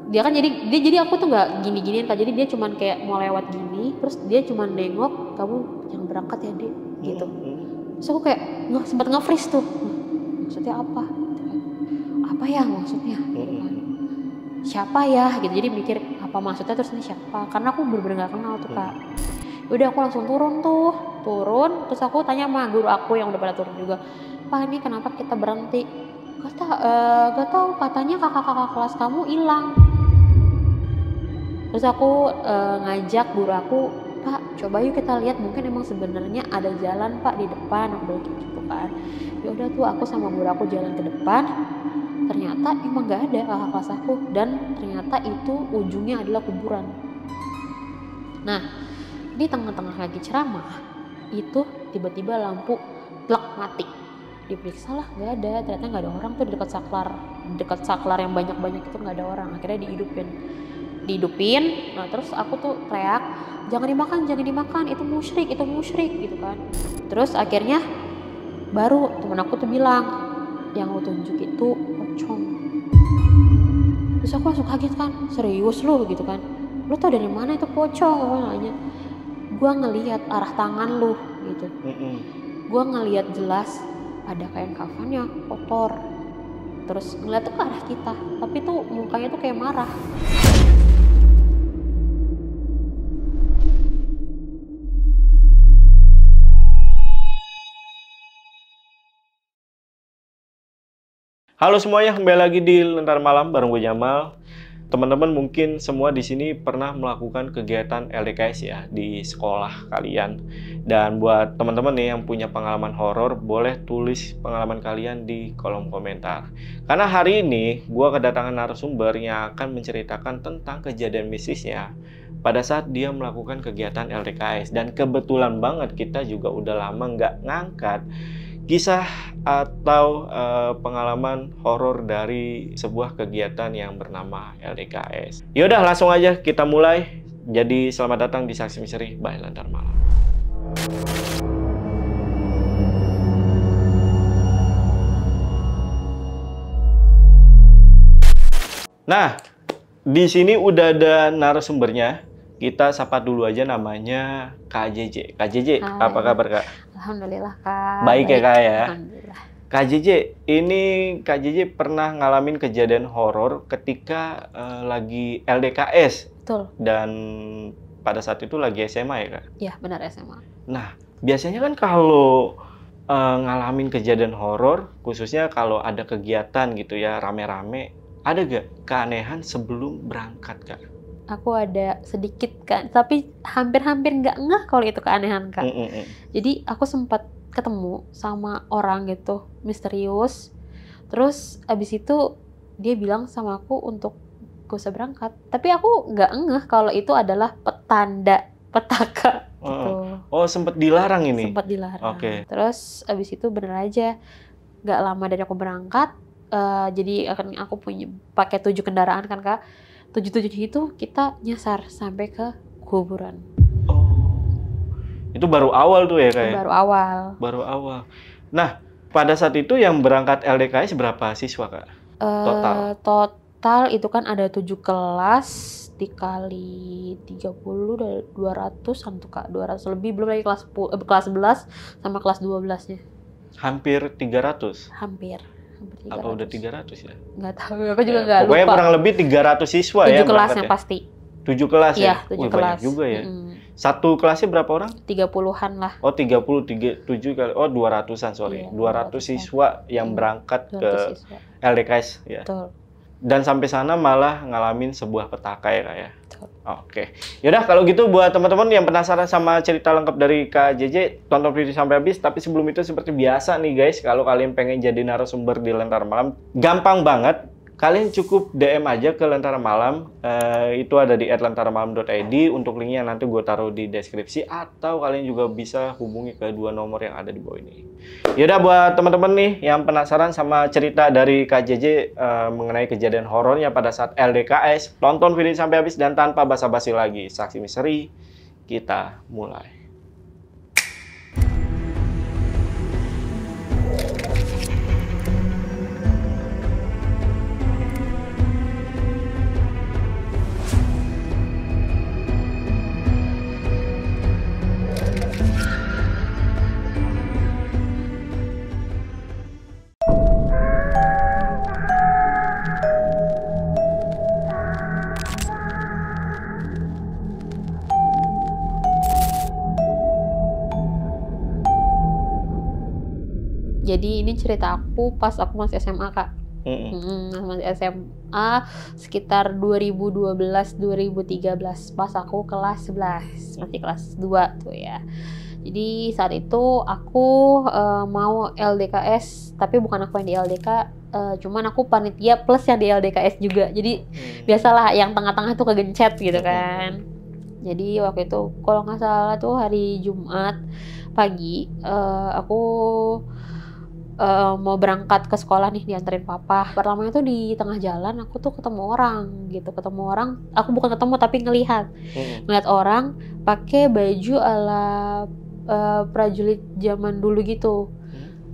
Dia kan jadi aku tuh nggak gini-giniin Kak, jadi dia cuman kayak mau lewat gini, terus dia cuman nengok, kamu jangan berangkat ya Dek, gitu. Terus aku kayak sempat nge-freeze tuh, maksudnya apa? Apa ya maksudnya? Gitu kan. Siapa ya? Gitu, jadi mikir apa maksudnya, terus ini siapa? Karena aku bener-bener nggak kenal tuh Kak. Udah aku langsung turun, terus aku tanya sama guru aku yang udah pada turun juga, Pak ini kenapa kita berhenti? Gak tahu, katanya kakak-kakak kelas kamu hilang. Terus aku ngajak guru aku, Pak coba yuk kita lihat, mungkin emang sebenarnya ada jalan Pak di depan, aku bilang gitu kan. Ya udah tuh aku sama guru aku jalan ke depan, ternyata emang nggak ada kakak kelas aku, dan ternyata itu ujungnya adalah kuburan. Nah di tengah-tengah lagi ceramah itu tiba-tiba lampu plek mati, diperiksa lah nggak ada, ternyata nggak ada orang tuh di dekat saklar yang banyak-banyak itu, nggak ada orang. Akhirnya dihidupin. Nah terus aku tuh teriak, jangan dimakan, itu musyrik gitu kan. Terus akhirnya baru temen aku tuh bilang, yang lo tunjuk itu pocong. Terus aku langsung kaget kan, serius lo gitu kan, lo tau dari mana itu pocong? Aku nanya, gue ngelihat arah tangan lu gitu. Gue ngelihat jelas ada kain kafannya kotor, terus ngeliat tuh ke arah kita, tapi tuh mukanya tuh kayak marah. Halo semuanya, kembali lagi di Lentera Malam bareng gue Jamal. Teman-teman mungkin semua di sini pernah melakukan kegiatan LDKS ya di sekolah kalian. Dan buat teman-teman nih yang punya pengalaman horor, boleh tulis pengalaman kalian di kolom komentar. Karena hari ini gue kedatangan narasumber yang akan menceritakan tentang kejadian mistisnya pada saat dia melakukan kegiatan LDKS. Dan kebetulan banget kita juga udah lama nggak ngangkat kisah atau pengalaman horor dari sebuah kegiatan yang bernama LDKS. Yaudah langsung aja kita mulai. Jadi selamat datang di Saksi Misteri by Lentera Malam. Nah, di sini udah ada narasumbernya. Kita sapa dulu aja, namanya Kak JJ. Kak JJ, apa kabar Kak? Alhamdulillah Kak. Baik ya Kak ya? Alhamdulillah. Kak JJ, ini Kak JJ pernah ngalamin kejadian horor ketika lagi LDKS. Betul. Dan pada saat itu lagi SMA ya Kak? Iya benar, SMA. Nah, biasanya kan kalau ngalamin kejadian horor, khususnya kalau ada kegiatan gitu ya, rame-rame, ada gak keanehan sebelum berangkat Kak? Aku ada sedikit kan, tapi hampir-hampir nggak ngeh kalau itu keanehan Kak. Jadi aku sempat ketemu sama orang gitu misterius, terus abis itu dia bilang sama aku untuk gak usah berangkat, tapi aku nggak ngeh kalau itu adalah petaka gitu. Oh sempat dilarang ini? Sempat dilarang. Oke. Terus abis itu bener aja nggak lama dari aku berangkat, jadi aku punya pakai 7 kendaraan kan Kak. 7 itu kita nyasar sampai ke kuburan. Oh, itu baru awal tuh ya Kak? Baru awal. Nah, pada saat itu yang berangkat LDKS berapa siswa Kak? Total itu kan ada 7 kelas, dikali 30 dari 200-an tuh Kak. 200 lebih, belum lagi kelas 11 sama kelas 12-nya. Hampir 300? Hampir 300. Apa udah 300 ya? Nggak tahu, aku juga nggak lupa. Pokoknya kurang lebih 300 siswa 7 ya? 7 kelas yang pasti. 7 kelas ya? Iya, 7 kelas. Banyak juga ya? Satu kelasnya berapa orang? 30-an lah. Oh 7 kali, 200-an sorry. Iya, 200 siswa yang berangkat ke siswa. LDKS ya? Betul. Dan sampai sana malah ngalamin sebuah petaka ya Kak ya? Oke. Yaudah kalau gitu buat teman-teman yang penasaran sama cerita lengkap dari Kak JJ, tonton video sampai habis. Tapi sebelum itu seperti biasa nih guys, kalau kalian pengen jadi narasumber di Lentera Malam, gampang banget. Kalian cukup DM aja ke Lentera Malam, itu ada di @lenteramalam.id, untuk linknya nanti gue taruh di deskripsi, atau kalian juga bisa hubungi ke 2 nomor yang ada di bawah ini. Yaudah buat teman-teman nih yang penasaran sama cerita dari Kak JJ mengenai kejadian horornya pada saat LDKS, tonton video sampai habis dan tanpa basa-basi lagi, Saksi Misteri, kita mulai. Jadi ini cerita aku pas aku masih SMA, Kak. Masih SMA sekitar 2012-2013 pas aku kelas 11, masih kelas 2 tuh ya. Jadi saat itu aku mau LDKS, tapi bukan aku yang di LDK, cuman aku panitia plus yang di LDKS juga. Jadi biasalah yang tengah-tengah tuh kegencet gitu kan. Jadi waktu itu kalau nggak salah tuh hari Jumat pagi, aku mau berangkat ke sekolah nih, dianterin papa. Pertamanya tuh di tengah jalan aku tuh ketemu orang gitu, aku bukan ketemu tapi ngelihat orang pakai baju ala prajurit zaman dulu gitu,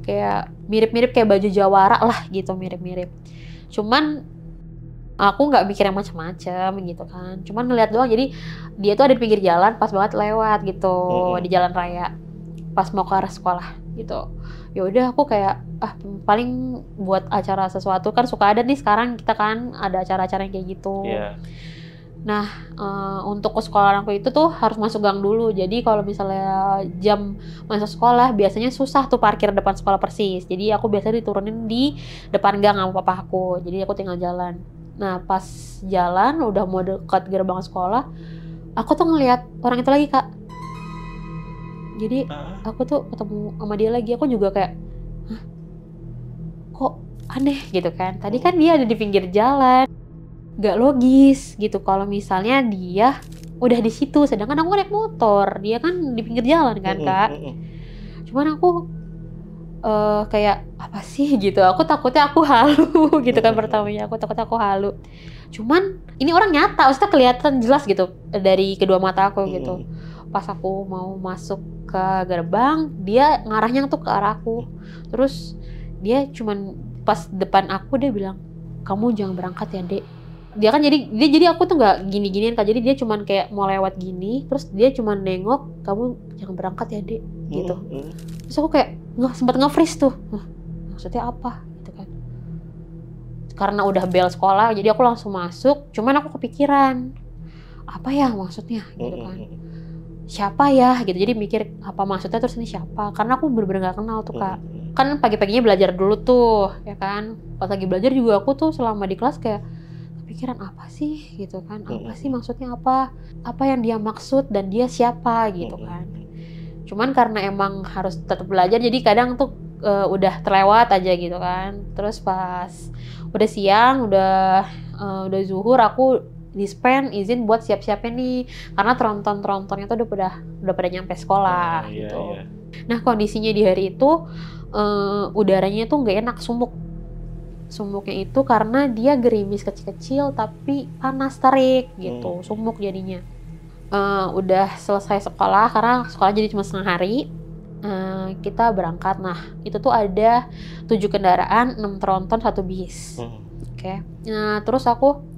kayak mirip-mirip kayak baju Jawara lah gitu, mirip-mirip. Cuman aku nggak mikir yang macam-macam gitu kan, cuman ngeliat doang. Jadi dia tuh ada di pinggir jalan, pas banget lewat gitu di jalan raya, pas mau ke arah sekolah gitu. Ya udah aku kayak paling buat acara sesuatu kan, suka ada nih sekarang kita kan ada acara-acara yang kayak gitu. Nah untuk ke sekolah aku itu tuh harus masuk gang dulu. Jadi kalau misalnya jam masuk sekolah biasanya susah tuh parkir depan sekolah persis. Jadi aku biasanya diturunin di depan gang sama papa aku. Jadi aku tinggal jalan. Nah pas jalan udah mau dekat gerbang sekolah, aku tuh ngeliat orang itu lagi, Kak. Jadi aku tuh ketemu sama dia lagi, aku juga kayak, hah, kok aneh gitu kan. Tadi kan dia ada di pinggir jalan, gak logis gitu kalau misalnya dia udah di situ, sedangkan aku naik motor, dia kan di pinggir jalan kan, Kak. Cuman aku kayak apa sih gitu, aku takutnya aku halu gitu kan. Pertamanya aku takutnya aku halu, cuman ini orang nyata, maksudnya kelihatan jelas gitu dari kedua mata aku gitu. Pas aku mau masuk ke gerbang, dia ngarahnya tuh ke arah aku. Terus dia cuman pas depan aku dia bilang, kamu jangan berangkat ya, Dek. Dia kan jadi aku tuh nggak gini-giniin, Kak. Jadi dia cuman kayak mau lewat gini, terus dia cuman nengok, kamu jangan berangkat ya, Dek, gitu. Terus aku kayak sempat nge-freeze tuh, maksudnya apa gitu kan. Karena udah bel sekolah, jadi aku langsung masuk. Cuman aku kepikiran, apa ya maksudnya gitu kan. Siapa ya gitu, jadi mikir apa maksudnya, terus ini siapa, karena aku bener-bener gak kenal tuh, Kak. Kan pagi-paginya belajar dulu tuh ya kan, pas lagi belajar juga aku tuh selama di kelas kayak kepikiran apa sih gitu kan, apa sih maksudnya, apa yang dia maksud dan dia siapa gitu kan. Cuman karena emang harus tetap belajar, jadi kadang tuh udah terlewat aja gitu kan. Terus pas udah siang, udah zuhur, aku dispen izin buat siap-siapnya nih, karena trontonnya tuh udah pada nyampe sekolah gitu. Nah kondisinya di hari itu udaranya tuh nggak enak, sumuknya itu karena dia gerimis kecil-kecil tapi panas terik gitu, sumuk jadinya. Udah selesai sekolah, karena sekolah jadi cuma setengah hari. Kita berangkat. Nah itu tuh ada 7 kendaraan, 6 tronton, 1 bis. Oke. Nah terus aku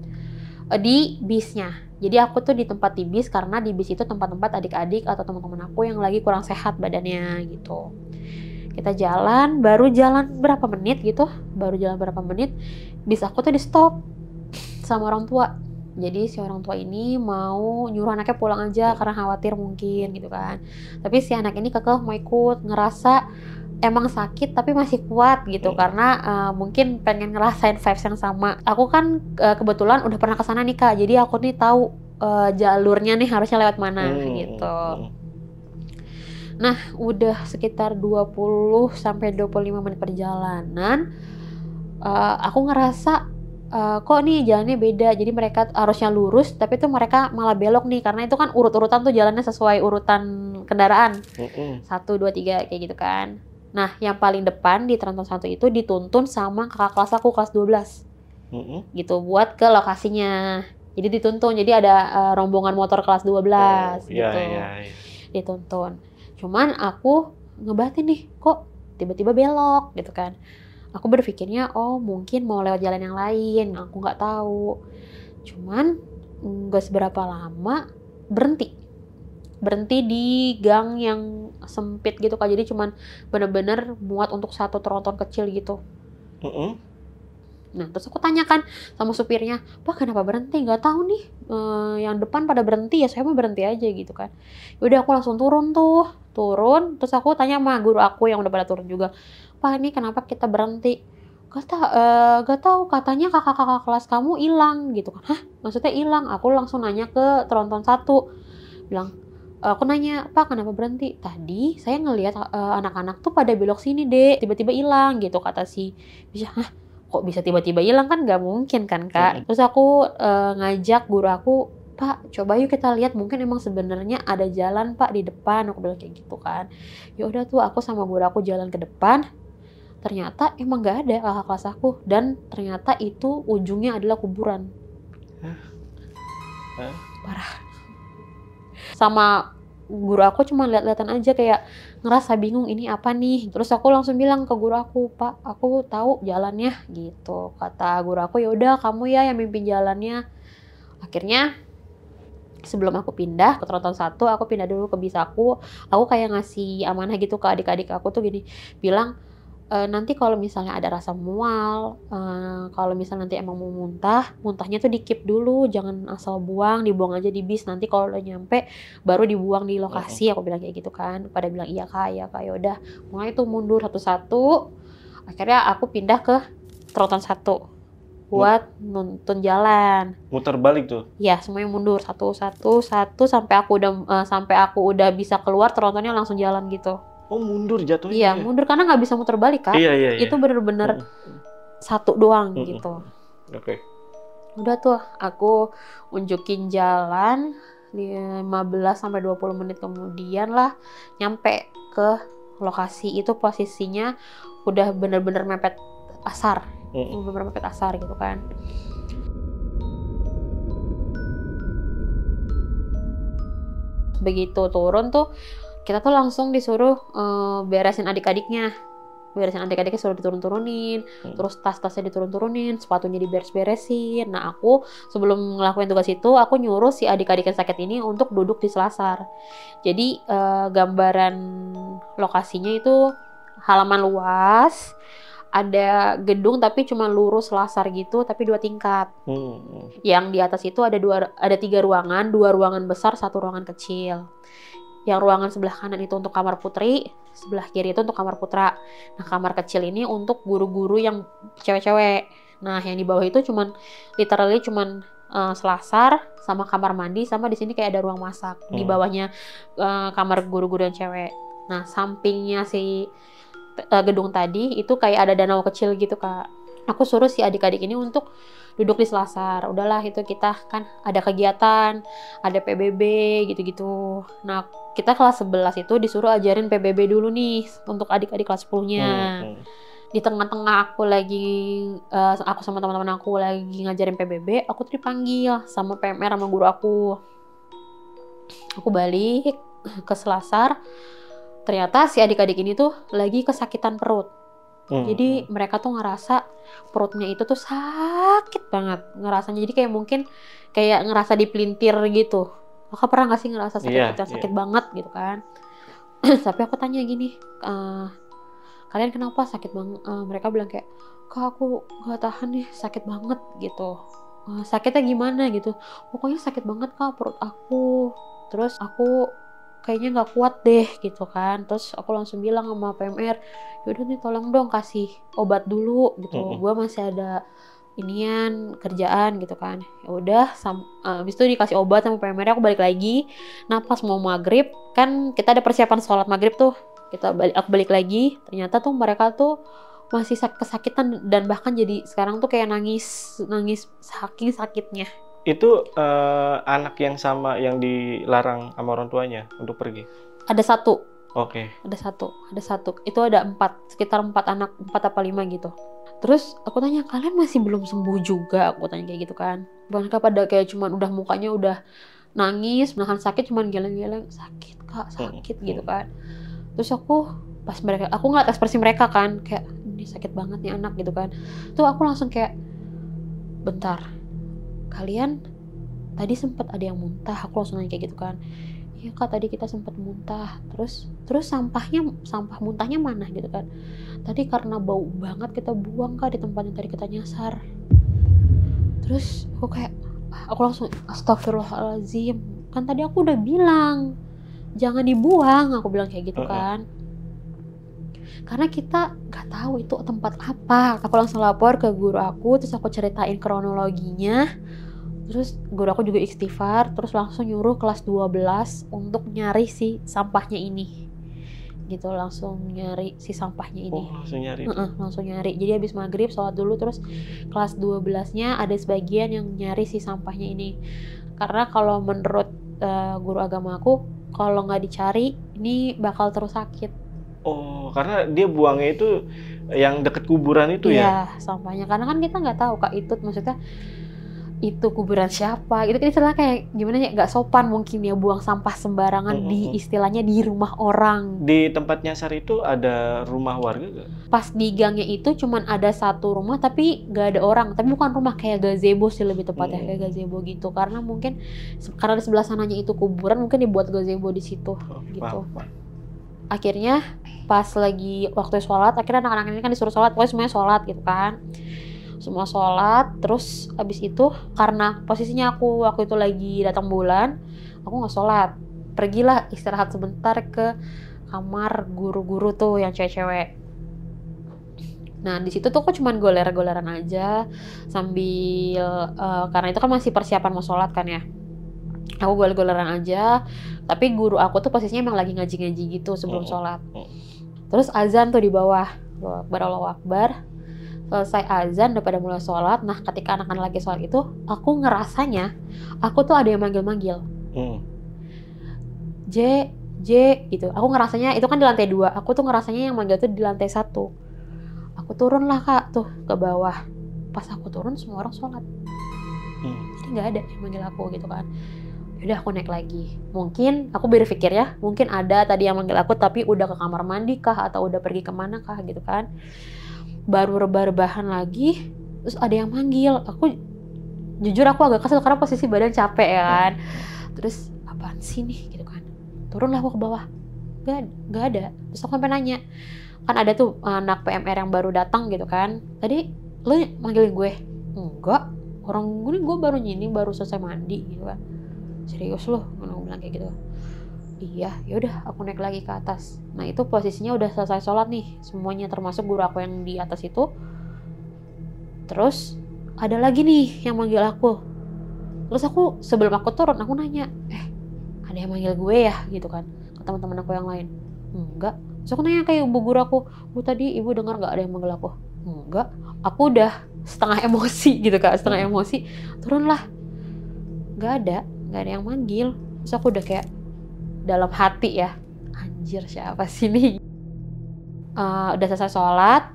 di bisnya. Jadi aku tuh di tempat di bis, karena di bis itu tempat-tempat adik-adik atau teman-teman aku yang lagi kurang sehat badannya gitu. Kita baru jalan berapa menit, bis aku tuh di stop sama orang tua. Jadi si orang tua ini mau nyuruh anaknya pulang aja karena khawatir mungkin gitu kan. Tapi si anak ini kekeh mau ikut, ngerasa emang sakit tapi masih kuat gitu, karena mungkin pengen ngerasain vibes yang sama. Aku kan kebetulan udah pernah kesana nih, Kak, jadi aku nih tahu jalurnya nih harusnya lewat mana gitu. Nah udah sekitar 20-25 menit perjalanan, aku ngerasa kok nih jalannya beda. Jadi mereka harusnya lurus tapi tuh mereka malah belok nih, karena itu kan urut-urutan tuh jalannya sesuai urutan kendaraan, 1, 2, 3 kayak gitu kan. Nah, yang paling depan di tronton 1 itu dituntun sama kakak kelas aku, kelas 12. Gitu, buat ke lokasinya. Jadi dituntun, jadi ada rombongan motor kelas 12 gitu. Dituntun. Cuman aku ngebatin nih, kok tiba-tiba belok gitu kan. Aku berpikirnya, oh mungkin mau lewat jalan yang lain, aku nggak tahu. Cuman nggak seberapa lama berhenti di gang yang sempit gitu, Kak. Jadi cuman bener-bener muat untuk 1 tronton kecil gitu. Nah terus aku tanyakan sama supirnya, Pak kenapa berhenti? Nggak tahu nih, yang depan pada berhenti ya saya mau berhenti aja gitu kan. Yaudah aku langsung turun terus aku tanya sama guru aku yang udah pada turun juga, Pak ini kenapa kita berhenti? Gak tahu katanya kakak-kakak kelas kamu hilang gitu kan. Hah maksudnya hilang? Aku langsung nanya ke tronton 1, bilang, aku nanya, Pak kenapa berhenti? Tadi saya ngelihat anak-anak tuh pada belok sini dek, tiba-tiba hilang gitu kata si bisa. Hah kok bisa tiba-tiba hilang, kan nggak mungkin kan kak. Terus aku ngajak guru aku, Pak coba yuk kita lihat mungkin emang sebenarnya ada jalan Pak di depan, aku bilang kayak gitu kan. Ya udah tuh aku sama guru aku jalan ke depan, ternyata emang nggak ada kakak kelas aku, dan ternyata itu ujungnya adalah kuburan. Parah. Sama guru aku cuma lihat-lihatan aja kayak ngerasa bingung ini apa nih. Terus aku langsung bilang ke guru aku, Pak aku tahu jalannya gitu. Kata guru aku, ya udah kamu ya yang mimpin jalannya. Akhirnya sebelum aku pindah ke tronton 1, aku pindah dulu ke bisaku. Aku kayak ngasih amanah gitu ke adik-adik aku tuh gini, bilang nanti kalau misalnya ada rasa mual, kalau misalnya nanti emang mau muntahnya tuh di-keep dulu, jangan asal dibuang aja di bis, nanti kalau udah nyampe baru dibuang di lokasi, aku bilang kayak gitu kan. Pada bilang iya kak, ya udah. Mulai tuh mundur satu-satu, akhirnya aku pindah ke tronton 1 buat nuntun jalan. Muter balik tuh? Ya semuanya mundur satu sampai aku udah bisa keluar trontonnya langsung jalan gitu. Oh mundur jatuhnya? Iya mundur karena nggak bisa muter balik kak. Iya. Itu bener-bener satu doang gitu. Oke. Udah tuh aku unjukin jalan 15-20 menit kemudian lah nyampe ke lokasi. Itu posisinya udah bener-bener mepet asar. Bener-bener mepet asar gitu kan. Begitu turun tuh kita tuh langsung disuruh beresin adik-adiknya suruh diturun-turunin, terus tas-tasnya diturun-turunin, sepatunya diberes-beresin. Nah aku sebelum ngelakuin tugas itu aku nyuruh si adik-adik yang sakit ini untuk duduk di selasar. Jadi gambaran lokasinya itu halaman luas, ada gedung tapi cuma lurus selasar gitu, tapi 2 tingkat. Yang di atas itu ada 3 ruangan, 2 ruangan besar, 1 ruangan kecil. Yang ruangan sebelah kanan itu untuk kamar putri, sebelah kiri itu untuk kamar putra. Nah kamar kecil ini untuk guru-guru yang cewek-cewek. Nah yang di bawah itu literally cuman selasar sama kamar mandi, sama di sini kayak ada ruang masak. Di bawahnya kamar guru-guru yang cewek. Nah sampingnya si gedung tadi itu kayak ada danau kecil gitu kak. Aku suruh si adik-adik ini untuk duduk di selasar. Udahlah itu kita kan ada kegiatan, ada PBB gitu-gitu. Nah kita kelas 11 itu disuruh ajarin PBB dulu nih untuk adik-adik kelas 10-nya. Di tengah-tengah aku sama teman-teman aku lagi ngajarin PBB, aku tuh dipanggil sama PMR sama guru aku. Aku balik ke selasar, ternyata si adik-adik ini tuh lagi kesakitan perut. Jadi mereka tuh ngerasa perutnya itu tuh sakit banget ngerasanya. Jadi kayak mungkin kayak ngerasa dipelintir gitu. Kakak pernah gak sih ngerasa sakit banget gitu kan? Tapi aku tanya gini, kalian kenapa sakit banget? Mereka bilang kayak, Kak aku gak tahan nih sakit banget gitu. Sakitnya gimana gitu? Pokoknya sakit banget kak perut aku. Terus aku kayaknya nggak kuat deh gitu kan. Terus aku langsung bilang sama PMR, yaudah nih tolong dong kasih obat dulu gitu. Gue masih ada kerjaan gitu kan. Ya udah, habis itu dikasih obat sama PMR, aku balik lagi. Nah pas mau maghrib kan kita ada persiapan sholat maghrib tuh. Aku balik lagi, ternyata tuh mereka tuh masih kesakitan dan bahkan jadi sekarang tuh kayak nangis saking sakitnya. Itu anak yang sama yang dilarang sama orang tuanya untuk pergi? Ada 1. Oke. Ada satu. Itu ada 4, sekitar 4 anak, 4 apa 5 gitu. Terus aku tanya, kalian masih belum sembuh juga? Aku tanya kayak gitu kan. Mereka pada kayak cuman udah mukanya udah nangis, menahan sakit, cuman geleng-geleng, sakit kak, sakit gitu kan. Terus aku ngeliat ekspresi mereka kan, kayak ini sakit banget nih anak gitu kan. Tuh aku langsung kayak, bentar, kalian tadi sempat ada yang muntah. Aku langsung nanya kayak gitu kan. iya kak tadi kita sempat muntah, terus sampah muntahnya mana gitu kan, tadi karena bau banget kita buang kak di tempat yang tadi kita nyasar. Terus aku langsung astagfirullahaladzim, kan tadi aku udah bilang jangan dibuang, aku bilang kayak gitu kan. Karena kita nggak tahu itu tempat apa. Aku langsung lapor ke guru aku, terus aku ceritain kronologinya. Terus guru aku juga istighfar, terus langsung nyuruh kelas 12 untuk nyari si sampahnya ini. Gitu, langsung nyari si sampahnya ini. Oh, langsung nyari. Langsung nyari. Jadi habis maghrib sholat dulu, terus kelas 12-nya ada sebagian yang nyari si sampahnya ini. Karena kalau menurut guru agama aku, kalau nggak dicari, ini bakal terus sakit. Oh, karena dia buangnya itu yang deket kuburan itu ya? Iya, sampahnya. Karena kan kita nggak tahu kak itu maksudnya itu kuburan siapa. Itu kan istilah kayak gimana ya, nggak sopan mungkin ya buang sampah sembarangan di istilahnya di rumah orang. Di tempat nyasar itu ada rumah warga gak? Pas di gangnya itu cuman ada satu rumah tapi nggak ada orang. Tapi bukan rumah kayak gazebo sih lebih tepatnya, kayak gazebo gitu. Karena mungkin karena di sebelah sananya itu kuburan, mungkin dibuat gazebo di situ gitu. Akhirnya pas lagi waktu sholat, akhirnya anak-anak ini kan disuruh sholat, pokoknya semuanya sholat gitu kan. Semua sholat, terus abis itu karena posisinya aku waktu itu lagi datang bulan, aku nggak sholat. Pergilah istirahat sebentar ke kamar guru-guru tuh yang cewek-cewek. Nah di situ tuh aku cuman goler-goleran aja sambil karena itu kan masih persiapan mau sholat kan ya. Aku goler-goleran aja, tapi guru aku tuh posisinya emang lagi ngaji-ngaji gitu sebelum sholat. Terus azan tuh di bawah, Allahu Akbar. Selesai azan udah pada mulai sholat. Nah ketika anak-anak lagi sholat itu, aku ngerasanya aku tuh ada yang manggil-manggil. J gitu. Aku ngerasanya itu kan di lantai 2. Aku tuh ngerasanya yang manggil tuh di lantai 1. Aku turun lah kak tuh ke bawah. Pas aku turun semua orang sholat. Jadi nggak ada yang manggil aku gitu kan. Yaudah aku naik lagi. Mungkin aku berpikir ya, mungkin ada tadi yang manggil aku tapi udah ke kamar mandi kah atau udah pergi kemana kah gitu kan. Baru rebah-rebahan lagi, terus ada yang manggil. Aku jujur aku agak kesel karena posisi badan capek ya kan. Terus apaan sih nih gitu kan. Turunlah aku ke bawah. Gak ada. Terus aku sampai nanya. Kan ada tuh anak PMR yang baru datang gitu kan. Tadi lu manggilin gue? Enggak. Orang gue baru baru selesai mandi gitu kan. Serius loh, aku bilang kayak gitu. Iya, yaudah aku naik lagi ke atas. Nah itu posisinya udah selesai sholat nih, semuanya termasuk guru aku yang di atas itu. Terus ada lagi nih yang manggil aku. Terus aku sebelum aku turun aku nanya, ada yang manggil gue ya gitu kan, ke teman-teman aku yang lain. Enggak. Terus aku nanya kayak ibu guru aku, Bu tadi ibu dengar nggak ada yang manggil aku? Enggak. Aku udah setengah emosi gitu kak, setengah emosi. Turunlah. Nggak ada yang manggil. Terus aku udah kayak dalam hati ya, anjir siapa sih nih. Udah selesai sholat,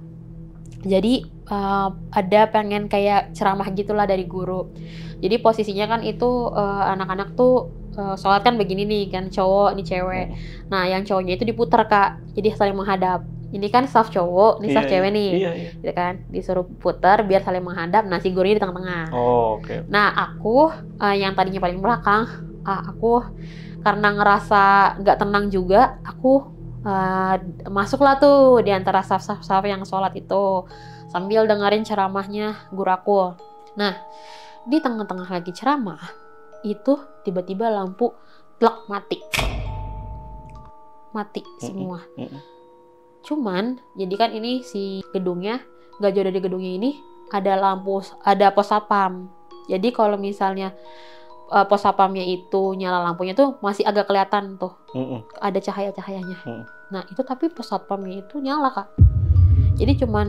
jadi ada pengen kayak ceramah gitulah dari guru. Jadi posisinya kan itu anak-anak tuh sholat kan begini nih kan, cowok ini cewek. Nah yang cowoknya itu diputar kak, jadi saling menghadap. Ini kan staff cowok, ini staff cewek nih, gitu kan, disuruh putar biar saling menghadap. Nah si gurunya di tengah-tengah. Nah aku yang tadinya paling belakang, aku karena ngerasa nggak tenang juga, aku masuklah tuh di antara staff yang sholat itu sambil dengerin ceramahnya guru aku. Nah di tengah-tengah lagi ceramah itu tiba-tiba lampu plak mati semua. Cuman jadi kan ini si gedungnya nggak jauh dari gedungnya ini ada lampu, ada pos satpam. Jadi kalau misalnya pos satpamnya itu nyala lampunya tuh masih agak kelihatan tuh, ada cahaya-cahayanya. Nah itu tapi pos satpamnya itu nyala kak. Jadi cuman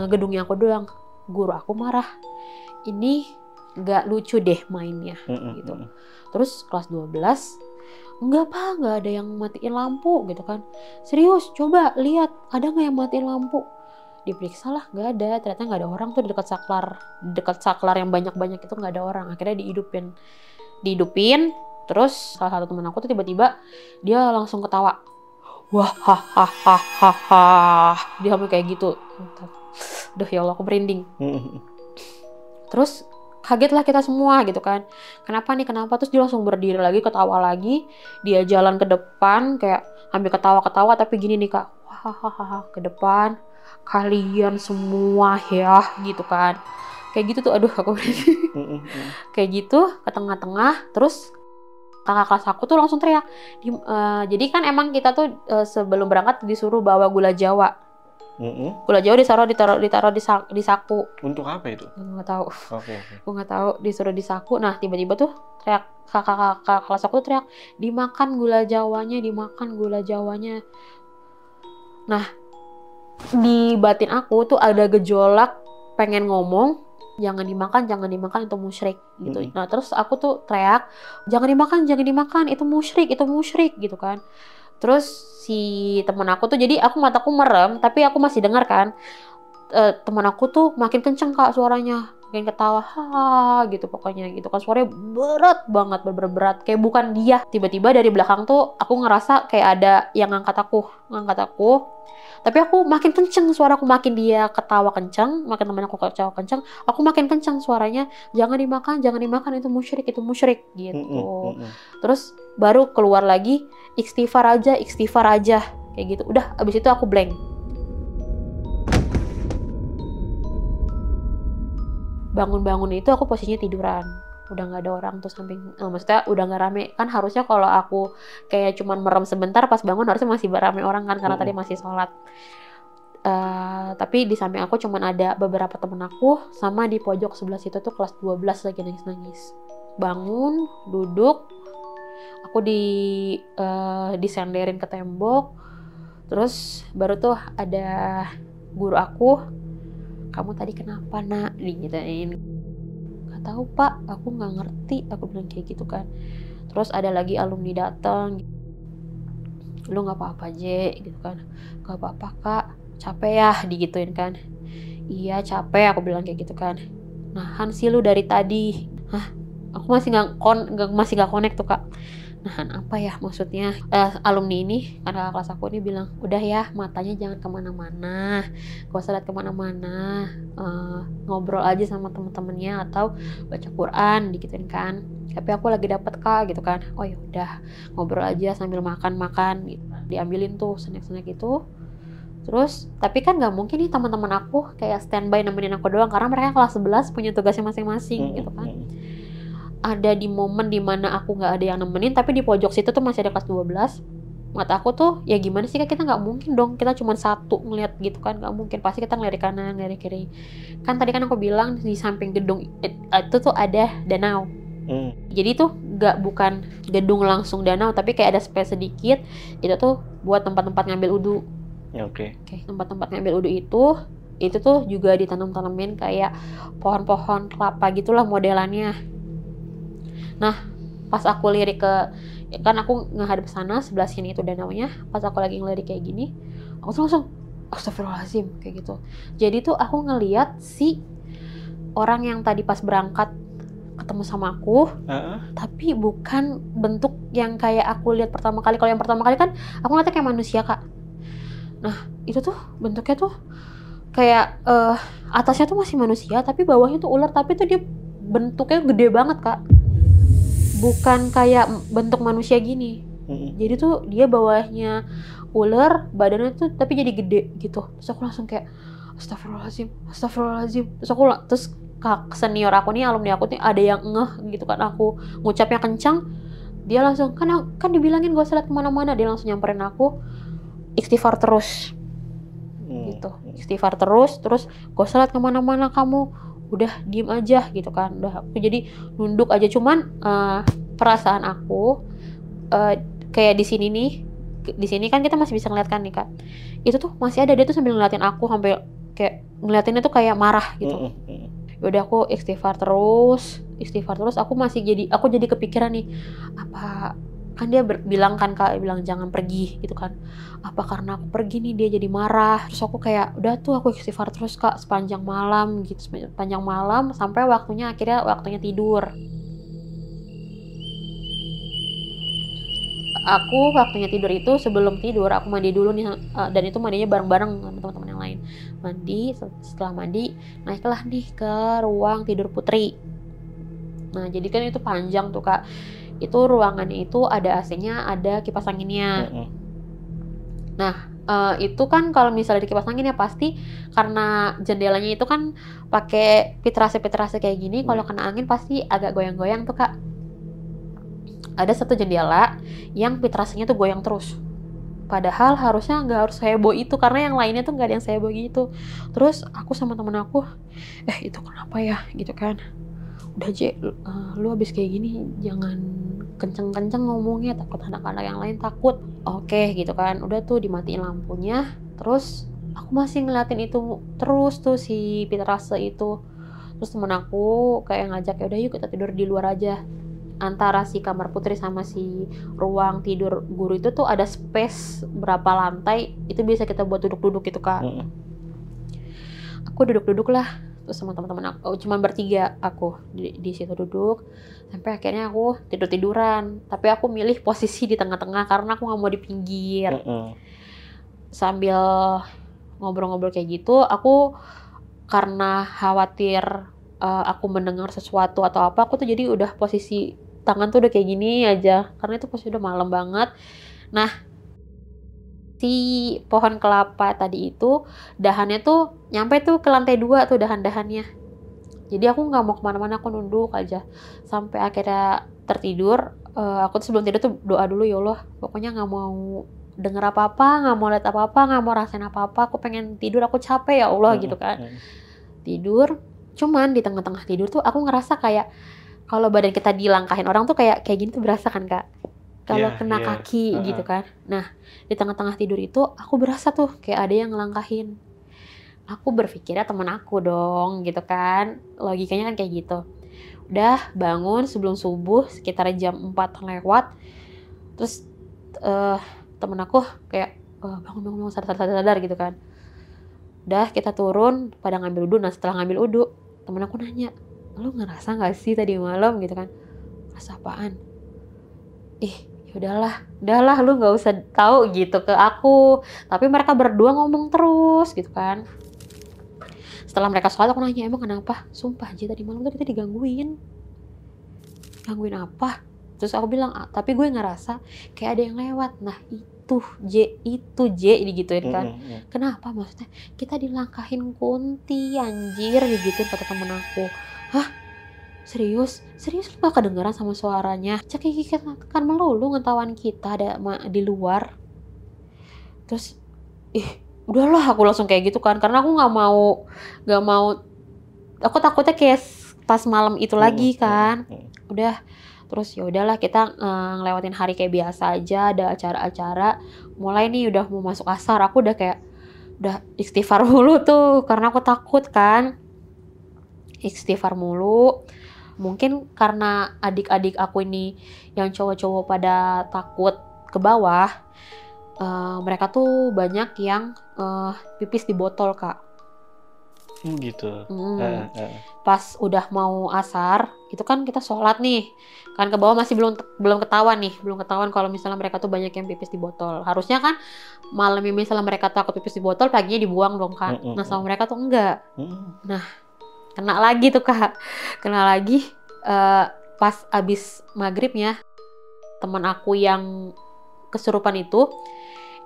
gedungnya aku doang. Guru aku marah. Ini nggak lucu deh mainnya gitu. Terus kelas 12, enggak pak, nggak ada yang matiin lampu gitu kan. Serius, coba lihat ada nggak yang matiin lampu. Diperiksa lah, nggak ada. Ternyata nggak ada orang tuh di dekat saklar yang banyak-banyak itu nggak ada orang. Akhirnya dihidupin. Terus salah satu teman aku tuh tiba-tiba dia langsung ketawa. Wah, hahaha. Dia sampai kayak gitu. Duh ya Allah, aku merinding. Terus Kagetlah kita semua gitu kan. Kenapa nih, kenapa? Terus dia langsung berdiri lagi, ketawa lagi. Dia jalan ke depan kayak hampir ketawa-ketawa tapi gini nih Kak. Hahaha, ke depan. Kalian semua ya gitu kan. Kayak gitu tuh, aduh aku kayak gitu ke tengah-tengah. Terus kakak kelas aku tuh langsung teriak. Jadi kan emang kita tuh sebelum berangkat disuruh bawa gula Jawa. Gula Jawa ditaruh di saku. Untuk apa itu? Nggak tahu. Oke. Gue nggak tahu, disuruh di saku. Nah tiba-tiba tuh teriak, kakak kelas aku tuh teriak, dimakan gula Jawanya, dimakan gula Jawanya. Nah di batin aku tuh ada gejolak pengen ngomong, jangan dimakan itu musyrik gitu. Nah terus aku tuh teriak, jangan dimakan, itu musyrik gitu kan. Terus si teman aku tuh, jadi mataku merem tapi aku masih dengar kan. Teman aku tuh makin kenceng Kak suaranya, makin ketawa gitu pokoknya gitu kan, suaranya berat banget, berat kayak bukan dia. Tiba-tiba dari belakang tuh aku ngerasa kayak ada yang ngangkat aku, tapi aku makin kenceng suaraku, makin dia ketawa kenceng, makin teman aku ketawa kenceng, aku makin kenceng suaranya, jangan dimakan itu musyrik gitu. Terus baru keluar lagi, istighfar aja kayak gitu. Udah abis itu aku blank. Bangun itu aku posisinya tiduran, udah nggak ada orang tuh samping, maksudnya udah nggak rame kan. Harusnya kalau aku kayak cuman merem sebentar, pas bangun harusnya masih rame orang kan, karena tadi masih sholat. Tapi di samping aku cuman ada beberapa temen aku, sama di pojok sebelah situ tuh kelas 12 lagi nangis. Bangun, duduk, aku disenderin ke tembok. Terus baru tuh ada guru aku, kamu tadi kenapa nak, digitain. Gak tahu Pak, aku nggak ngerti, aku bilang kayak gitu kan. Terus ada lagi alumni datang, lu nggak apa-apa Je gitu kan. Gak apa-apa Kak, capek ya, digituin kan. Iya capek, aku bilang kayak gitu kan. Nahan sih lu dari tadi. Aku masih nggak connect tuh Kak. Nahan apa ya maksudnya? Alumni ini, karena kelas aku ini bilang, udah ya matanya jangan kemana-mana, gak usah lihat kemana-mana, ngobrol aja sama temen-temennya atau baca Quran, digituin kan. Tapi aku lagi dapet Kak gitu kan. Oh ya udah, ngobrol aja sambil makan gitu. Diambilin tuh snack itu. Terus tapi kan nggak mungkin nih teman-teman aku kayak standby nemenin aku doang, karena mereka kelas 11 punya tugasnya masing-masing gitu kan. Ada di momen dimana aku nggak ada yang nemenin, tapi di pojok situ tuh masih ada kelas 12. Mata aku tuh, ya gimana sih Kak, kita nggak mungkin dong, kita cuma satu ngeliat gitu kan, nggak mungkin, pasti kita ngeliat kanan, ngeliat kiri. Kan tadi kan aku bilang di samping gedung itu tuh ada danau. Jadi tuh bukan gedung langsung danau, tapi kayak ada space sedikit, itu tuh buat tempat-tempat ngambil wudu. Oke, tempat-tempat ngambil wudu itu tuh juga ditanam-tanamin kayak pohon-pohon kelapa gitulah modelannya. Nah, pas aku lirik kan aku ngehadap sana, sebelah sini itu danaunya. Pas aku lagi ngelirik kayak gini, aku tuh langsung astagfirullahaladzim kayak gitu. Jadi tuh aku ngeliat si orang yang tadi pas berangkat ketemu sama aku, tapi bukan bentuk yang kayak aku lihat pertama kali. Kalau yang pertama kali kan aku ngeliatnya kayak manusia Kak. Nah itu tuh bentuknya tuh kayak atasnya tuh masih manusia, tapi bawahnya tuh ular, tapi tuh dia bentuknya gede banget Kak. Bukan kayak bentuk manusia gini. Jadi tuh dia bawahnya ular, badannya tuh tapi jadi gede gitu. Terus aku langsung kayak astagfirullahaladzim. Terus senior aku nih, alumni aku nih, ada yang ngeh gitu kan, aku ngucapnya kencang, dia langsung kan dibilangin gak usah lihat kemana-mana, dia langsung nyamperin aku, istighfar terus gitu, istighfar terus gak usah lihat kemana-mana kamu, udah diem aja gitu kan. Udah aku jadi nunduk aja. Cuman perasaan aku kayak di sini kan kita masih bisa ngeliat kan nih Kak, itu tuh masih ada, dia tuh sambil ngeliatin aku, sampai kayak ngeliatinnya tuh kayak marah gitu. Udah aku istighfar terus, aku jadi kepikiran nih, apa kan dia bilang kan Kak, bilang jangan pergi gitu kan, apa karena aku pergi nih dia jadi marah. Terus aku kayak udah tuh aku istighfar terus Kak sepanjang malam sampai akhirnya waktunya tidur. Aku waktunya tidur itu, sebelum tidur aku mandi dulu nih, dan itu mandinya bareng-bareng sama teman-teman yang lain. Setelah mandi naiklah nih ke ruang tidur putri. Nah jadi kan itu panjang tuh Kak, itu ruangannya itu ada AC-nya, ada kipas anginnya. Nah itu kan kalau misalnya di kipas angin ya pasti karena jendelanya itu kan pakai vitrase kayak gini, kalau kena angin pasti agak goyang-goyang tuh Kak. Ada satu jendela yang vitrasenya tuh goyang terus. Padahal harusnya nggak harus heboh itu, karena yang lainnya tuh nggak ada yang heboh gitu. Terus aku sama temen aku, itu kenapa ya gitu kan. Udah J, lu habis kayak gini jangan kenceng-kenceng ngomongnya, takut anak-anak yang lain takut. Oke gitu kan, udah tuh dimatiin lampunya. Terus aku masih ngeliatin itu terus tuh si vitrase itu. Terus temen aku kayak ngajak, ya udah yuk kita tidur di luar aja. Antara si kamar putri sama si ruang tidur guru itu tuh ada space berapa lantai, itu bisa kita buat duduk-duduk gitu Kak. Aku duduk-duduk lah terus sama teman-teman aku, cuma bertiga aku di situ duduk, sampai akhirnya aku tiduran. Tapi aku milih posisi di tengah-tengah karena aku nggak mau di pinggir. Sambil ngobrol-ngobrol kayak gitu, aku karena khawatir aku mendengar sesuatu atau apa, aku tuh jadi udah posisi tangan tuh udah kayak gini aja, karena itu posisi udah malam banget. Nah si pohon kelapa tadi itu dahannya tuh nyampe tuh ke lantai 2 tuh dahan-dahannya. Jadi aku nggak mau kemana-mana, aku nunduk aja sampai akhirnya tertidur. Aku tuh sebelum tidur tuh doa dulu, ya Allah pokoknya nggak mau denger apa-apa, nggak mau lihat apa-apa, nggak mau rasain apa-apa, aku pengen tidur, aku capek ya Allah gitu kan. Tidur, cuman di tengah-tengah tidur tuh aku ngerasa kayak kalau badan kita dilangkahin orang tuh kayak gini tuh berasa kan Kak, kalau kena kaki gitu kan. Nah di tengah-tengah tidur itu aku berasa tuh kayak ada yang ngelangkahin. Aku berpikirnya temen aku dong gitu kan, logikanya kan kayak gitu. Udah bangun sebelum subuh sekitar jam 4 lewat. Terus temen aku kayak bangun sadar gitu kan. Udah kita turun pada ngambil udhu. Nah setelah ngambil udhu, temen aku nanya, lu ngerasa gak sih tadi malam gitu kan? Ngerasa apaan? Udahlah lu nggak usah tahu gitu ke aku. Tapi mereka berdua ngomong terus gitu kan. Setelah mereka sholat aku nanya, emang kenapa? Sumpah J, tadi malam tuh kita digangguin apa? Terus aku bilang, tapi gue ngerasa kayak ada yang lewat. Nah itu J digituin kan. Kenapa? Maksudnya kita dilangkahin kunti anjir digituin kata temen aku. Hah? Serius lu gak kedengeran sama suaranya? Cek kita kan melulu ngetahuan kita ada di luar. Terus udahlah aku langsung kayak gitu kan, karena aku nggak mau aku takutnya kayak pas malam itu lagi kan. Udah terus ya udahlah kita ngelewatin hari kayak biasa aja, ada acara-acara. Mulai nih udah mau masuk asar, aku udah istighfar mulu tuh karena aku takut kan. Istighfar mulu. Mungkin karena adik-adik aku ini yang cowok-cowok pada takut ke bawah, mereka tuh banyak yang pipis di botol Kak. Gitu. Pas udah mau asar itu kan kita sholat nih kan, ke bawah masih belum ketahuan kalau misalnya mereka tuh banyak yang pipis di botol. Harusnya kan malamnya misalnya mereka takut pipis di botol, paginya dibuang dong kan. Nah sama mereka tuh enggak. Nah kena lagi tuh Kak, pas abis maghribnya teman aku yang kesurupan itu,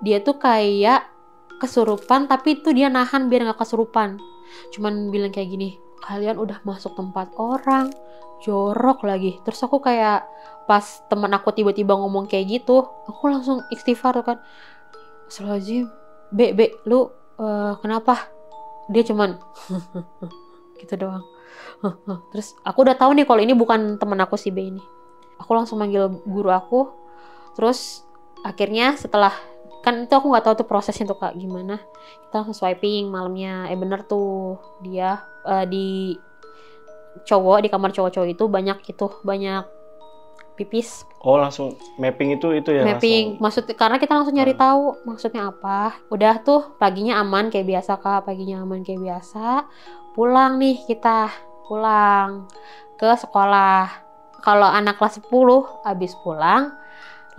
dia tuh kayak kesurupan tapi itu dia nahan biar nggak kesurupan, cuman bilang kayak gini, kalian udah masuk tempat orang, jorok lagi. Terus aku kayak pas teman aku tiba-tiba ngomong kayak gitu, aku langsung istighfar tuh kan, Astagfirullahaladzim, Be, lu kenapa? Dia cuman gitu doang. Terus aku udah tahu nih kalau ini bukan teman aku si B ini. Aku langsung manggil guru aku. Terus akhirnya setelah kan itu aku nggak tahu tuh prosesnya tuh Kak gimana. Kita langsung swiping malamnya. Bener tuh dia di kamar cowok-cowok itu banyak pipis. Oh langsung mapping itu ya? Mapping, maksudnya karena kita langsung nyari tahu maksudnya apa. Udah tuh paginya aman kayak biasa Kak, pulang ke sekolah. Kalau anak kelas 10 abis pulang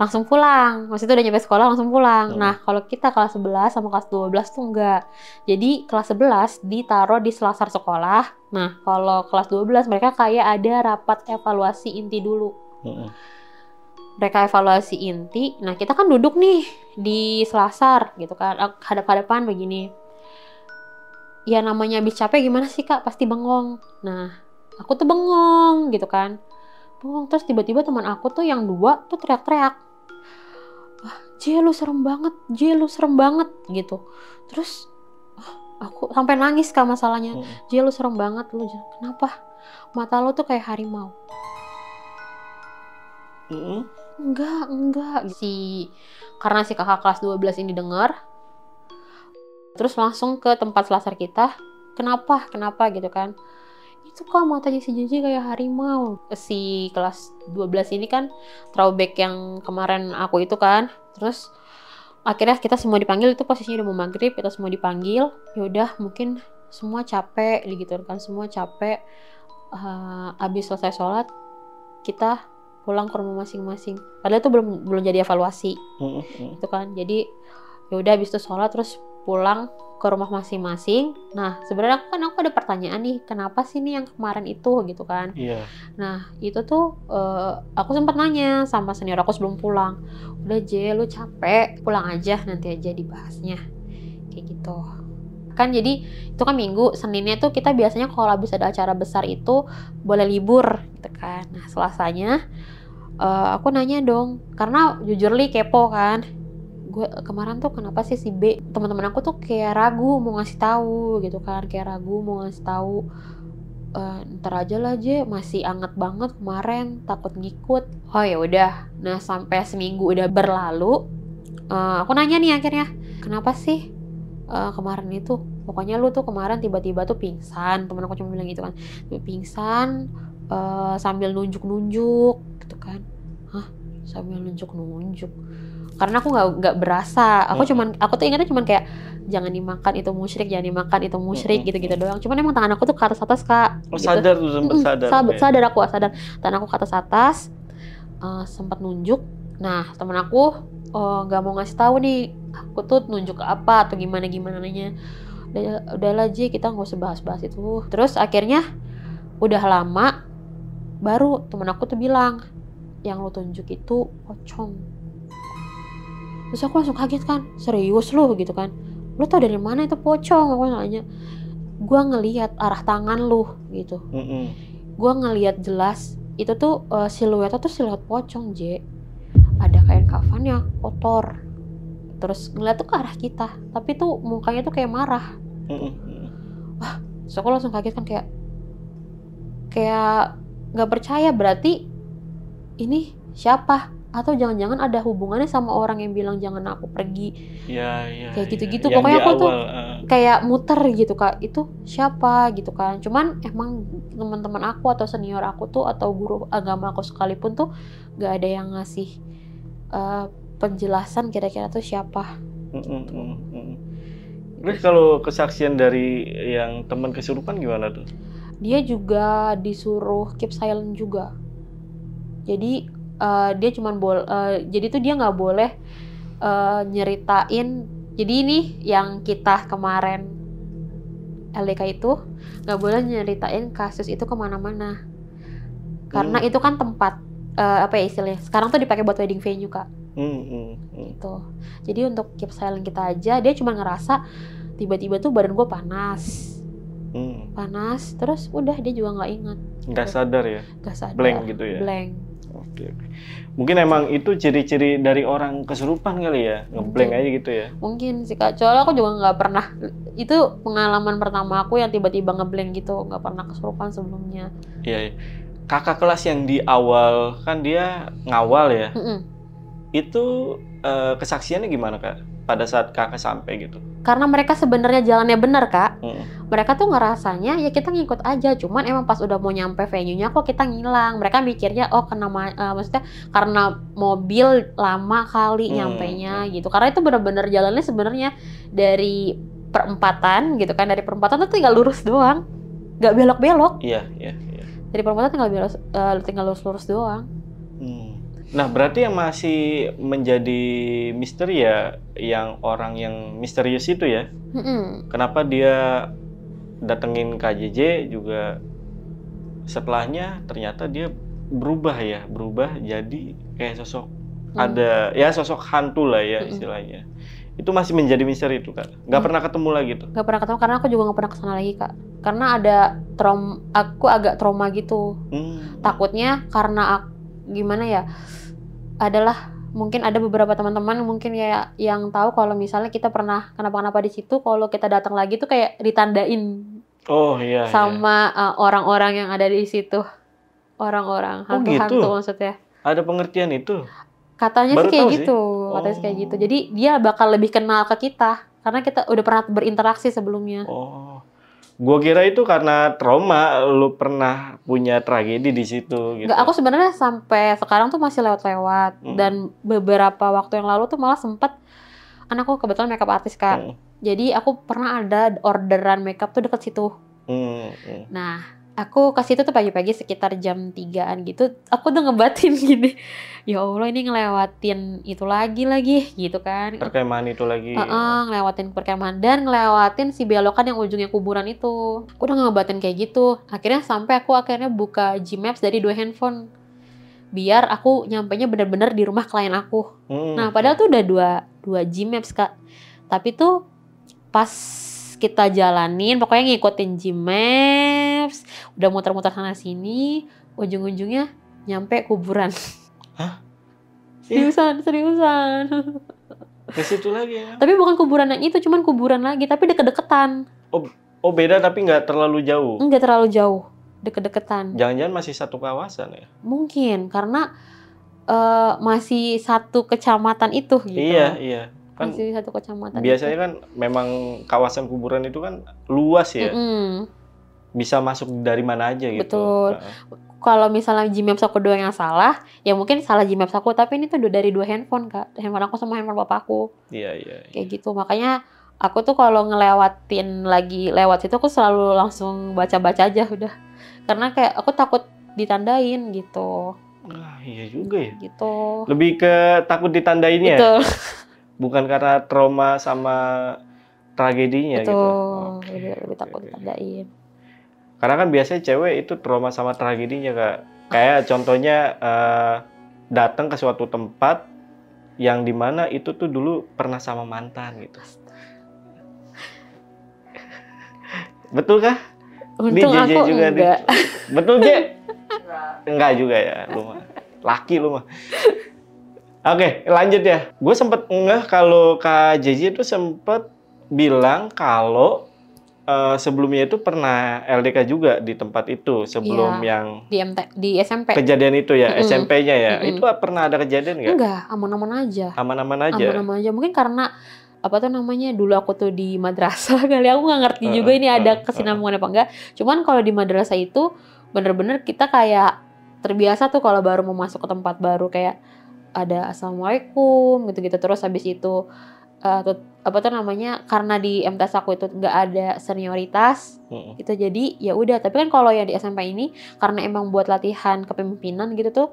langsung pulang. Maksudnya udah nyampe sekolah langsung pulang. Nah, kalau kita kelas 11 sama kelas 12 tuh enggak. Jadi kelas 11 ditaruh di selasar sekolah. Nah, kalau kelas 12 mereka kayak ada rapat evaluasi inti dulu. Mereka evaluasi inti. Nah, kita kan duduk nih di selasar gitu kan, hadap-hadapan begini. Ya namanya habis capek gimana sih Kak? Pasti bengong. Nah, aku tuh bengong gitu kan. Bengong, terus tiba-tiba teman aku tuh yang 2 tuh teriak-teriak. J, lu serem banget, J, lu serem banget gitu. Terus aku sampai nangis Kak masalahnya. J, lu serem banget, lu kenapa? Mata lu tuh kayak harimau. Enggak. Karena si kakak kelas 12 ini dengar, terus langsung ke tempat selasar kita. Kenapa gitu kan. Itu Kak matanya si JJ kayak harimau. Si kelas 12 ini kan throwback yang kemarin aku itu kan. Terus akhirnya kita semua dipanggil, itu posisinya udah mau maghrib, kita semua dipanggil. Yaudah mungkin semua capek gitu kan, semua capek. Abis selesai sholat kita pulang ke rumah masing-masing. Padahal itu belum jadi evaluasi itu kan. Jadi yaudah abis itu sholat terus pulang ke rumah masing-masing. Nah sebenarnya aku ada pertanyaan nih, kenapa sih nih yang kemarin itu gitu kan. Nah itu tuh aku sempat nanya sama senior aku sebelum pulang, udah J, lu capek, pulang aja, nanti aja dibahasnya kayak gitu kan. Jadi itu kan Minggu, Seninnya tuh kita biasanya kalau habis ada acara besar itu boleh libur gitu kan. Nah Selasanya aku nanya dong, karena jujur li kepo kan, gue kemarin tuh kenapa sih si B, teman-teman aku tuh kayak ragu mau ngasih tahu gitu kan, ntar aja lah J, masih anget banget kemarin, takut ngikut. Oh ya udah. Nah sampai seminggu udah berlalu, aku nanya nih akhirnya, kenapa sih kemarin itu, pokoknya lu tuh kemarin tiba-tiba tuh pingsan. Temen aku cuma bilang gitu kan, pingsan sambil nunjuk-nunjuk gitu kan. Hah, sambil nunjuk-nunjuk? Karena aku nggak berasa, aku tuh ingatnya cuman kayak jangan dimakan itu musyrik, gitu-gitu doang. Cuman emang tangan aku tuh ke atas Kak. Oh, gitu. sadar tuh, sempat sadar. Sadar aku, tangan aku ke atas, sempat nunjuk. Nah temen aku nggak mau ngasih tahu nih, aku tuh nunjuk ke apa atau gimana nanya. Udahlah J, kita nggak usah bahas itu. Terus akhirnya udah lama baru temen aku tuh bilang, yang lo tunjuk itu pocong. Terus aku langsung kaget kan, serius lu gitu kan, lu tau dari mana itu pocong? Aku nanya, gue ngelihat arah tangan lu gitu. Gue ngelihat jelas itu tuh siluetnya tuh siluet pocong J, ada kain kafannya kotor, terus ngeliat tuh ke arah kita, tapi tuh mukanya tuh kayak marah. Wah, terus aku langsung kaget kan, kayak nggak percaya, berarti ini siapa? Atau jangan-jangan ada hubungannya sama orang yang bilang jangan aku pergi. Kayak gitu-gitu. Pokoknya aku tuh kayak muter gitu Kak. Itu siapa gitu kan. Cuman emang teman-teman aku atau senior aku tuh atau guru agama aku sekalipun tuh gak ada yang ngasih penjelasan kira-kira tuh siapa. Terus kalau kesaksian dari yang teman kesurupan gimana tuh? Dia juga disuruh keep silent juga. Jadi dia cuman jadi tuh dia nggak boleh nyeritain. Jadi ini yang kita kemarin LDK itu nggak boleh nyeritain kasus itu kemana-mana, karena itu kan tempat apa ya istilahnya, sekarang tuh dipakai buat wedding venue Kak. Gitu. Jadi untuk keep silent kita aja. Dia cuma ngerasa tiba-tiba tuh badan gue panas, terus udah dia juga nggak ingat. Nggak sadar ya? Nggak sadar. Blank gitu ya? Blank. Oke. Mungkin emang itu ciri-ciri dari orang kesurupan kali ya, ngeblank aja gitu ya? Mungkin sih Kak, soalnya aku juga nggak pernah, itu pengalaman pertama aku yang tiba-tiba ngeblank gitu, nggak pernah kesurupan sebelumnya. Iya. Kakak kelas yang di awal, kan dia ngawal ya? Itu kesaksiannya gimana Kak? Pada saat kakak sampai gitu? Karena mereka sebenarnya jalannya benar Kak. Mereka tuh ngerasanya ya kita ngikut aja, cuman emang pas udah mau nyampe venue-nya kok kita ngilang. Mereka mikirnya maksudnya karena mobil lama kali nyampenya gitu. Karena itu benar-benar jalannya sebenarnya dari perempatan gitu kan, dari perempatan tuh tinggal lurus doang, nggak belok-belok. Iya. Dari perempatan tinggal lurus doang. Nah, berarti yang masih menjadi misteri ya, yang orang yang misterius itu ya. Kenapa dia datengin KJJ juga setelahnya ternyata dia berubah jadi kayak sosok ada ya sosok hantu lah ya istilahnya. Itu masih menjadi misteri itu Kak. Nggak pernah ketemu lagi tuh. Nggak pernah ketemu karena aku juga nggak pernah kesana lagi Kak. Karena ada aku agak trauma gitu. Takutnya karena gimana ya? Adalah mungkin ada beberapa teman-teman mungkin ya yang tahu kalau misalnya kita pernah kenapa-kenapa di situ, kalau kita datang lagi tuh kayak ditandain. Oh iya. Sama orang-orang yang ada di situ. Orang-orang hantu-hantu gitu? Maksudnya. Ada pengertian itu? Katanya Baru sih kayak tahu gitu. sih. Katanya sih kayak gitu. Jadi dia bakal lebih kenal ke kita karena kita udah pernah berinteraksi sebelumnya. Oh. Gua kira itu karena trauma, lu pernah punya tragedi di situ gitu. Nggak, aku sebenarnya sampai sekarang tuh masih lewat-lewat dan beberapa waktu yang lalu tuh malah sempet anakku kebetulan makeup artist Kak. Jadi aku pernah ada orderan makeup tuh deket situ. Nah, aku ke situ tuh pagi-pagi sekitar jam 3-an gitu. Aku udah ngebatin gini. Ya Allah, ini ngelewatin itu lagi gitu kan. Perkemahan itu lagi. Ngelewatin perkemahan dan ngelewatin si belokan yang ujungnya kuburan itu. Aku udah ngebatin kayak gitu. Akhirnya sampai aku buka Gmaps dari 2 handphone. Biar aku nyampainya bener-bener di rumah klien aku. Nah, padahal tuh udah dua Gmaps Kak. Tapi tuh pas kita jalanin, pokoknya ngikutin Gmaps, udah muter-muter sana sini, ujung-ujungnya nyampe kuburan. Hah? Seriusan. Ke situ lagi ya? Tapi bukan kuburan yang itu, cuman kuburan lagi, tapi deket-deketan. Oh beda tapi nggak terlalu jauh? Nggak terlalu jauh, deket-deketan. Jangan-jangan masih satu kawasan ya? Mungkin, karena masih satu kecamatan itu gitu. Iya. Kan masih satu kecamatan. Biasanya itu. kan memang kawasan kuburan itu kan luas ya. Bisa masuk dari mana aja gitu. Betul. Kalau misalnya Gmaps aku doang yang salah, ya mungkin salah Gmaps aku. Tapi ini tuh dari 2 handphone Kak. Handphone aku sama handphone bapakku. Iya. Kayak gitu. Makanya aku tuh kalau ngelewatin lagi lewat situ aku selalu langsung baca-baca aja udah. Karena kayak aku takut ditandain gitu. Iya juga ya. Gitu. Lebih ke takut ditandainnya. Betul. Bukan karena trauma sama tragedinya gitu. Lebih takut ditandain. Karena kan biasanya cewek itu trauma sama tragedinya Kak. Kayak contohnya datang ke suatu tempat yang dimana itu tuh dulu pernah sama mantan gitu. Betul kah? Untung JJ aku juga enggak. Betul Je? Enggak juga ya, lu mah. Laki lu mah. Oke, lanjut ya. Gue sempet ngeh kalau Kak JJ itu sempet bilang kalau sebelumnya itu pernah LDK juga di tempat itu sebelum yang di SMP. Kejadian itu ya, SMP-nya ya. Itu pernah ada kejadian nggak? Enggak, aman-aman aja. Aman-aman aja. Aman-aman aja. Mungkin karena apa tuh namanya, dulu aku tuh di madrasah kali, aku nggak ngerti juga ini ada kesinambungan apa enggak. Cuman kalau di madrasah itu bener-bener kita kayak terbiasa tuh kalau baru mau masuk ke tempat baru kayak ada assalamualaikum gitu-gitu, terus habis itu apa tuh namanya, karena di MTS aku itu nggak ada senioritas gitu, jadi ya udah. Tapi kan kalau yang di SMP ini karena emang buat latihan kepemimpinan gitu tuh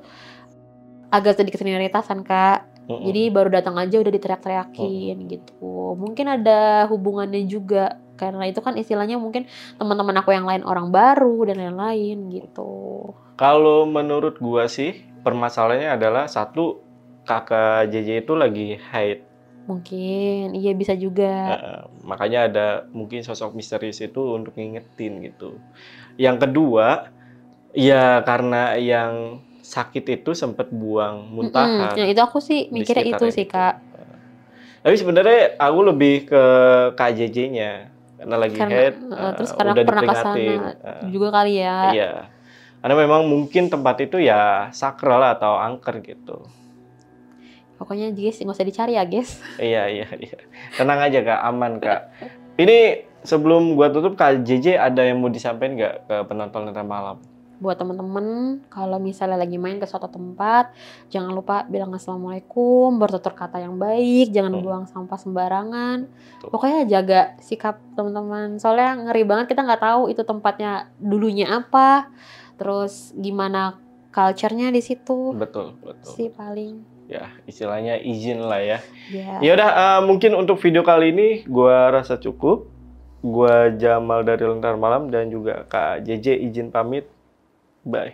agak sedikit senioritasan Kak. Jadi baru datang aja udah diteriak-teriakin gitu. Mungkin ada hubungannya juga karena itu kan istilahnya mungkin teman-teman aku yang lain orang baru dan lain-lain gitu. Kalau menurut gua sih permasalahannya adalah satu, kakak JJ itu lagi haid. Mungkin, iya bisa juga. Makanya ada mungkin sosok misterius itu untuk ngingetin gitu. Yang kedua, ya karena yang sakit itu sempat buang muntahan. Yang itu aku sih mikirnya itu sih Kak. Tapi sebenarnya aku lebih ke KJJ-nya karena lagi haid. Terus karena aku pernah kesana juga kali ya. Iya. Karena memang mungkin tempat itu ya sakral atau angker gitu. Pokoknya guys, nggak usah dicari ya guys. Iya. Tenang aja Kak, aman Kak. Ini sebelum gua tutup, Kak JJ ada yang mau disampaikan nggak ke penonton Lentera Malam? Buat teman-teman, kalau misalnya lagi main ke suatu tempat, jangan lupa bilang assalamualaikum, bertutur kata yang baik, jangan buang sampah sembarangan. Pokoknya jaga sikap teman-teman. Soalnya ngeri banget, kita nggak tahu itu tempatnya dulunya apa, terus gimana culture-nya di situ. Betul. Sih paling. Ya, istilahnya izin lah ya. Ya. Ya udah, mungkin untuk video kali ini gua rasa cukup. Gua Jamal dari Lentar Malam dan juga Kak JJ izin pamit. Bye.